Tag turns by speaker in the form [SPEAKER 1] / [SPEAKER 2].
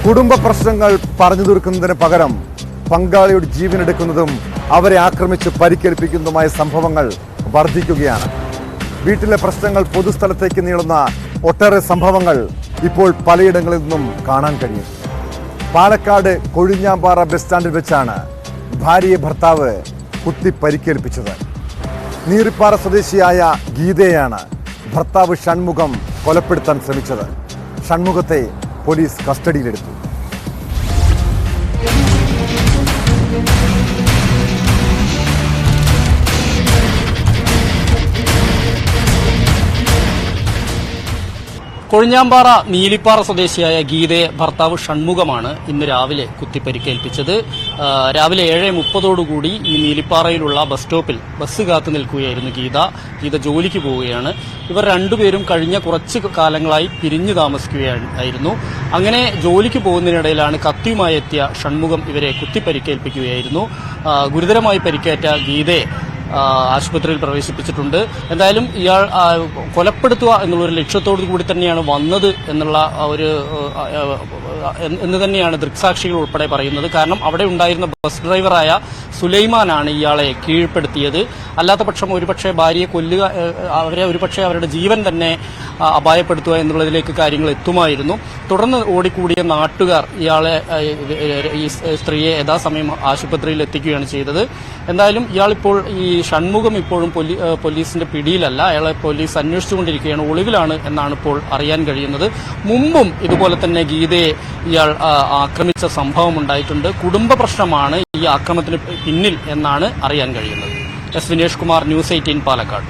[SPEAKER 1] കുടുംബ പ്രശ്നങ്ങൾ പറഞ്ഞു തീർക്കുന്നതിന് പകരം പങ്കാളിയുടെ ജീവനെടുക്കുന്നതും അവരെ ആക്രമിച്ച് പരിക്കേൽപ്പിക്കുന്നതുമായ സംഭവങ്ങൾ വർദ്ധിക്കുകയാണ്. വീട്ടിലെ പ്രശ്നങ്ങൾ പൊതുസ്ഥലത്തേക്ക് നീളുന്ന ഒട്ടേറെ സംഭവങ്ങൾ ഇപ്പോൾ പലയിടങ്ങളിൽ നിന്നും കാണാൻ കഴിയും. പാലക്കാട് കൊഴിഞ്ഞാമ്പാറ ബസ് സ്റ്റാൻഡിൽ വെച്ചാണ് ഭാര്യയെ ഭർത്താവ് കുത്തി പരിക്കേൽപ്പിച്ചത്. നീറിപ്പാറ സ്വദേശിയായ ഗീതയെയാണ് ഭർത്താവ് ഷൺമുഖം കൊലപ്പെടുത്താൻ ശ്രമിച്ചത്. ഷൺമുഖത്തെ പോലീസ് കസ്റ്റഡിയിലെടുത്തു.
[SPEAKER 2] കൊഴിഞ്ഞാമ്പാറ നീലിപ്പാറ സ്വദേശിയായ ഗീതയെ ഭർത്താവ് ഷൺമുഖമാണ് ഇന്ന് രാവിലെ കുത്തിപ്പരിക്കേൽപ്പിച്ചത്. രാവിലെ 7:30 ഈ നീലിപ്പാറയിലുള്ള ബസ് സ്റ്റോപ്പിൽ ബസ് കാത്തു നിൽക്കുകയായിരുന്നു ഗീത ജോലിക്ക് പോവുകയാണ്. ഇവർ രണ്ടുപേരും കഴിഞ്ഞ കുറച്ച് കാലങ്ങളായി പിരിഞ്ഞു താമസിക്കുകയായിരുന്നു. അങ്ങനെ ജോലിക്ക് പോകുന്നതിനിടയിലാണ് കത്തിയുമായി എത്തിയ ഷൺമുഖം ഇവരെ കുത്തിപ്പരിക്കേൽപ്പിക്കുകയായിരുന്നു. ഗുരുതരമായി പരിക്കേറ്റ ഗീതയെ ആശുപത്രിയിൽ പ്രവേശിപ്പിച്ചിട്ടുണ്ട്. എന്തായാലും ഇയാൾ കൊലപ്പെടുത്തുക എന്നുള്ളൊരു ലക്ഷ്യത്തോടു കൂടി തന്നെയാണ് വന്നത് എന്ന് തന്നെയാണ് ദൃക്സാക്ഷികൾ ഉൾപ്പെടെ പറയുന്നത്. കാരണം അവിടെ ഉണ്ടായിരുന്ന ബസ് ഡ്രൈവറായ സുലൈമാനാണ് ഇയാളെ കീഴ്പ്പെടുത്തിയത്. അല്ലാത്ത പക്ഷം ഒരുപക്ഷെ ഭാര്യയെ കൊല്ലുക, അവരുടെ ജീവൻ തന്നെ അപായപ്പെടുത്തുക എന്നുള്ളതിലേക്ക് കാര്യങ്ങൾ എത്തുമായിരുന്നു. തുടർന്ന് ഓടിക്കൂടിയ നാട്ടുകാർ ഈ സ്ത്രീയെ യഥാസമയം ആശുപത്രിയിൽ എത്തിക്കുകയാണ് ചെയ്തത്. എന്തായാലും ഇയാളിപ്പോൾ ഈ ഷൺമുഖം ഇപ്പോഴും പോലീസിന്റെ പിടിയിലല്ല. അയാളെ പോലീസ് അന്വേഷിച്ചുകൊണ്ടിരിക്കുകയാണ്, ഒളിവിലാണ് എന്നാണ് ഇപ്പോൾ അറിയാൻ കഴിയുന്നത്. മുമ്പും ഇതുപോലെ തന്നെ ഗീതയെ ഇയാൾ ആക്രമിച്ച സംഭവം ഉണ്ടായിട്ടുണ്ട്. കുടുംബ പ്രശ്നമാണ് ഈ ആക്രമണത്തിന് പിന്നിൽ എന്നാണ് അറിയാൻ കഴിയുന്നത്. S Vinesh Kumar, news 18 Palakkad.